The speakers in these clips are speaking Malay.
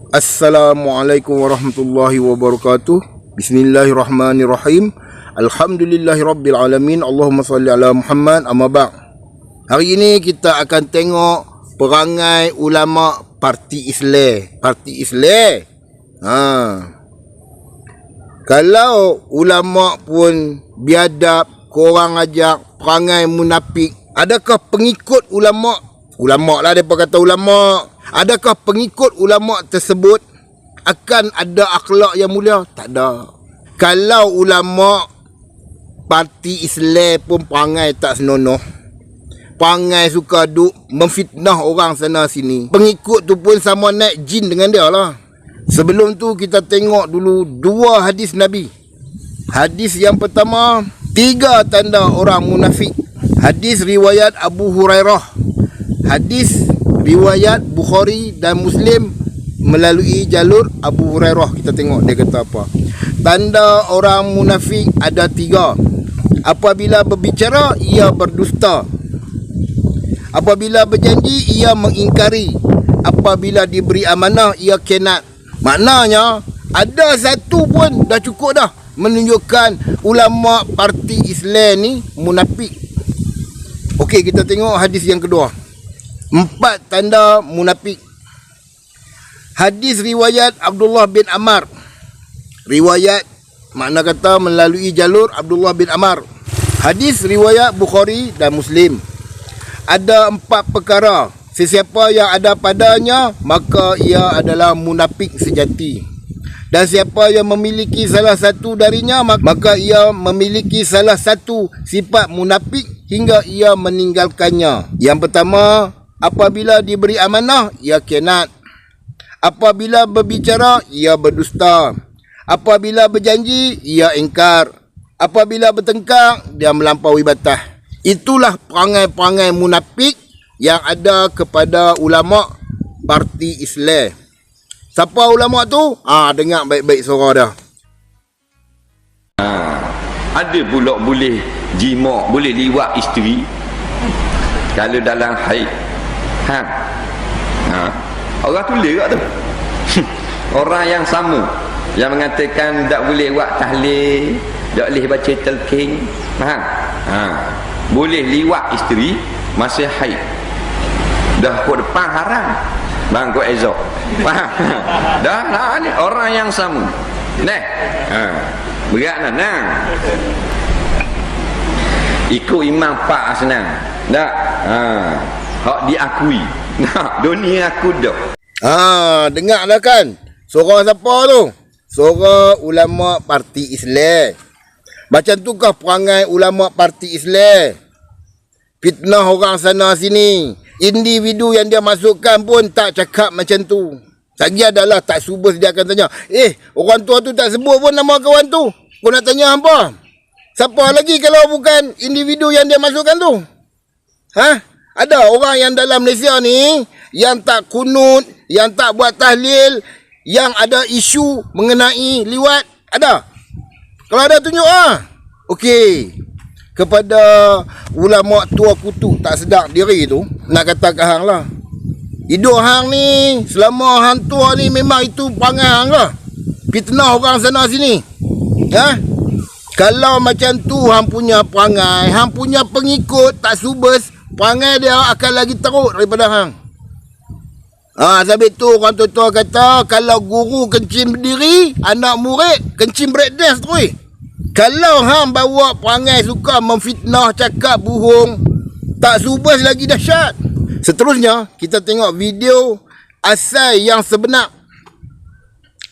Assalamualaikum warahmatullahi wabarakatuh. Bismillahirrahmanirrahim. Alhamdulillahirabbil alamin. Allahumma salli ala Muhammad. Amma ba'd. Hari ini kita akan tengok perangai ulama parti Islam. Parti Islam. Kalau ulama pun biadab, korang ajak perangai munafik, adakah pengikut ulama? Ulama lah mereka kata ulama. Adakah pengikut ulama tersebut akan ada akhlak yang mulia? Tak ada. Kalau ulama parti Islam pun perangai tak senonoh, perangai suka duk memfitnah orang sana sini, pengikut tu pun sama naik jin dengan dia lah. Sebelum tu kita tengok dulu dua hadis Nabi. Hadis yang pertama, 3 tanda orang munafik. Hadis riwayat Abu Hurairah. Hadis riwayat Bukhari dan Muslim melalui jalur Abu Hurairah. Kita tengok dia kata apa. Tanda orang munafik ada 3. Apabila berbicara, ia berdusta. Apabila berjanji, ia mengingkari. Apabila diberi amanah, ia khianat. Maknanya ada satu pun dah cukup dah menunjukkan ulama parti Islam ni munafik. Okey, kita tengok hadis yang kedua. 4 tanda munafik. Hadis riwayat Abdullah bin Amr. Riwayat makna kata melalui jalur Abdullah bin Amr. Hadis riwayat Bukhari dan Muslim. Ada 4 perkara. Sesiapa yang ada padanya, maka ia adalah munafik sejati. Dan siapa yang memiliki salah satu darinya, maka ia memiliki salah satu sifat munafik hingga ia meninggalkannya. Yang pertama, apabila diberi amanah, ia khianat. Apabila berbicara, ia berdusta. Apabila berjanji, ia ingkar. Apabila bertengkar, dia melampaui batas. Itulah perangai-perangai munafik yang ada kepada ulama parti Islam. Siapa ulama tu? Dengar baik-baik suara dah. Ada pula boleh jima, boleh liwat isteri kalau dalam haid. Orang tulis kat tu. Orang yang sama yang mengatakan tak boleh buat tahlil, tak boleh baca talqin. Boleh liwat isteri masa haid. Dah kod depan haram. Bang kod ezok. Faham? Dah lah ni orang yang sama. Berat nah. Ikut imam Pak senang. Tak? Hak diakui. Nah, dunia aku dah. Dengar dah kan? Suara siapa tu? Suara ulama parti Islam. Macam tu kah perangai ulama parti Islam? Fitnah orang sana sini. Individu yang dia masukkan pun tak cakap macam tu. Lagi adalah tak subus dia akan tanya, orang tua tu tak sebut pun nama kawan tu. Kau nak tanya apa? Siapa lagi kalau bukan individu yang dia masukkan tu? Ada orang yang dalam Malaysia ni yang tak kunut, yang tak buat tahlil, yang ada isu mengenai liwat. Ada? Kalau ada tunjuk Okey. Kepada ulama tua kutu tak sedar diri tu, nak kata ke hang lah, hidup hang ni selama hang tua ni memang itu perangai hang lah, fitnah orang sana sini. Kalau macam tu hang punya perangai, hang punya pengikut tak subes, perangai dia akan lagi teruk daripada hang. Sebab tu orang tua kata, kalau guru kencing berdiri, anak murid kencing breakdance terus. Kalau hang bawa perangai suka memfitnah, cakap bohong, tak subas lagi dahsyat. Seterusnya, kita tengok video asal yang sebenar.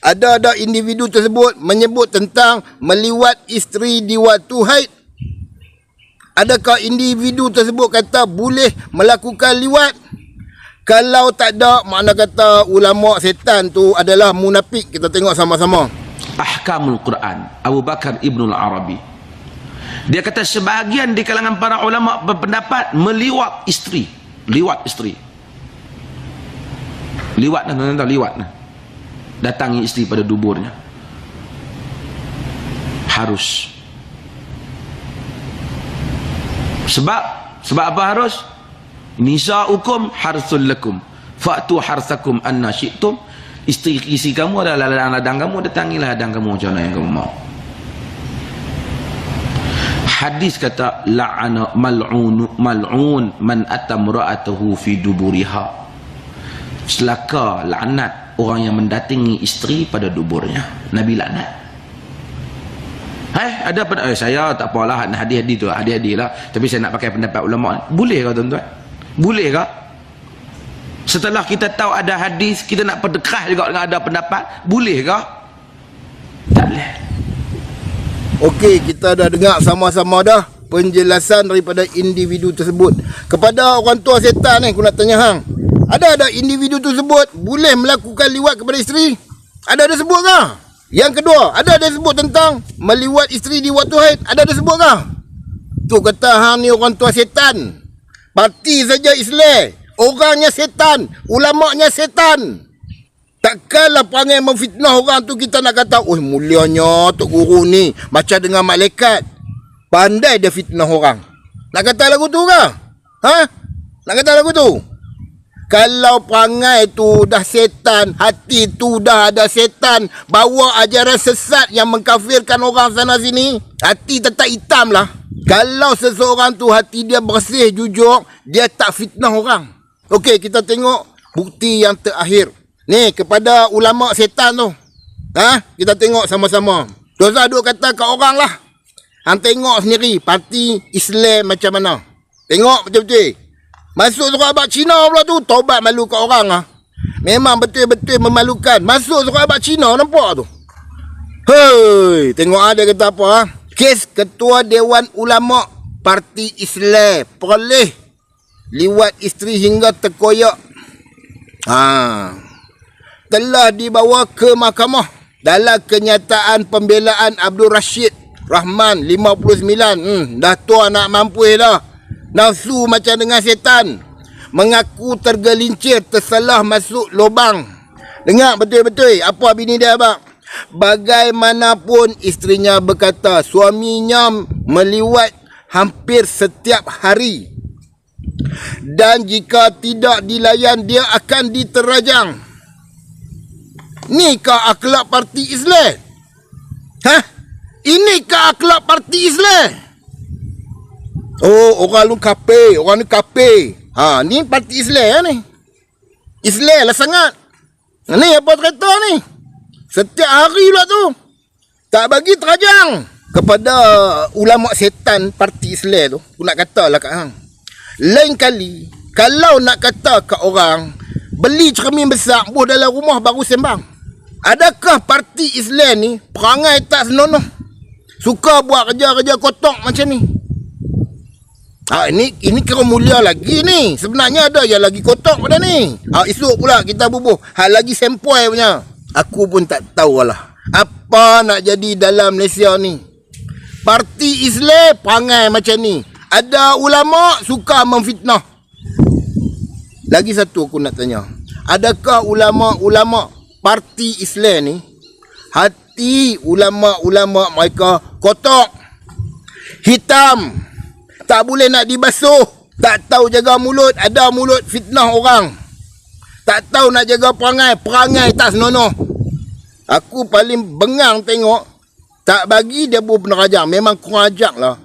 Ada individu tersebut menyebut tentang meliwat isteri di waktu haid. Adakah individu tersebut kata boleh melakukan liwat? Kalau tak ada, makna kata ulama setan tu adalah munafik. Kita tengok sama-sama. Ahkamul Quran, Abu Bakar Ibnul Arabi. Dia kata sebahagian di kalangan para ulama berpendapat meliwat isteri. Liwat isteri. Liwat nah. Datangi isteri pada duburnya. Harus. Sebab apa harus? Nisa'ukum harsul lakum. Fa'tu harsakum anna syi'tum. isteri kamu adalah ladang kamu, datangilah ladang kamu macam mana yang kamu mau. Hadis kata la'ana mal'un man atamra'atuhu fi duburiha. Celaka, laknat orang yang mendatangi isteri pada duburnya. Nabi laknat. Ada saya tak apalah hadis-hadis tu, hadis-hadis lah, tapi saya nak pakai pendapat ulama. Boleh ke tuan-tuan? Boleh ke? Setelah kita tahu ada hadis, kita nak perdekah juga dengan ada pendapat, boleh ke? Tak boleh. Okey, kita dah dengar sama-sama dah penjelasan daripada individu tersebut. Kepada orang tua setan ni, aku nak tanya hang. Ada individu tersebut boleh melakukan liwat kepada isteri? Ada sebut ke? Yang kedua, ada sebut tentang meliwat isteri di waktu haid? Ada sebut ke? Tu kata hang ni orang tua setan. Parti saja Islam, orangnya setan, ulamanya setan. Takkanlah perangai memfitnah orang tu kita nak kata, oh mulianya Tok Guru ni macam dengan malaikat. Pandai dia fitnah orang. Nak kata lagu tu ke? Ha? Nak kata lagu tu? Kalau perangai tu dah setan, hati tu dah ada setan, bawa ajaran sesat yang mengkafirkan orang sana sini, hati tetap hitam lah. Kalau seseorang tu hati dia bersih, jujur, dia tak fitnah orang. Okey, kita tengok bukti yang terakhir. Ni kepada ulama setan tu. Kita tengok sama-sama. Dosa duk kata kat orang lah. Hang tengok sendiri parti Islam macam mana. Tengok betul-betul. Masuk surat abad Cina pula tu, taubat malu kat orang lah. Memang betul-betul memalukan. Masuk surat abad Cina, nampak tu. Hei, tengok ada kata apa. Kes Ketua Dewan Ulama Parti Islam peroleh liwat isteri hingga terkoyak. Telah dibawa ke mahkamah dalam kenyataan pembelaan Abdul Rashid Rahman 59. Dah tua nak mampu dah. Nafsu macam dengan setan. Mengaku tergelincir, tersalah masuk lubang. Dengar betul-betul apa bini dia abang. Bagaimanapun isterinya berkata suaminya meliwat hampir setiap hari. Dan jika tidak dilayan dia akan diterajang. Nikah akhlak parti Islam? Inikah akhlak parti Islam? Oh, orang lu kafir, orang ni kafir. Ni parti Islam ni. Islam lah sangat. Ni apa cerita ni? Setiap hari pula tu. Tak bagi terajang. Kepada ulama setan parti Islam tu, aku nak katalah kat hang. Lain kali, kalau nak kata kat orang, beli cermin besar, buh dalam rumah baru sembang. Adakah parti Islam ni perangai tak senonoh? Suka buat kerja-kerja kotak macam ni. Ini kira mulia lagi ni. Sebenarnya ada yang lagi kotak pada ni. Esok pula kita bubuh hal lagi sempoi punya. Aku pun tak tahu lah apa nak jadi dalam Malaysia ni. Parti Islam perangai macam ni. Ada ulama suka memfitnah. Lagi satu aku nak tanya. Adakah ulama-ulama parti Islam ni, hati ulama-ulama mereka kotak, hitam, tak boleh nak dibasuh, tak tahu jaga mulut, ada mulut fitnah orang, tak tahu nak jaga perangai tak senonoh. Aku paling bengang tengok, tak bagi dia buat penerajang. Memang kurang ajar lah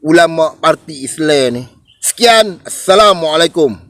ulama parti Islam ni. Sekian, Assalamualaikum.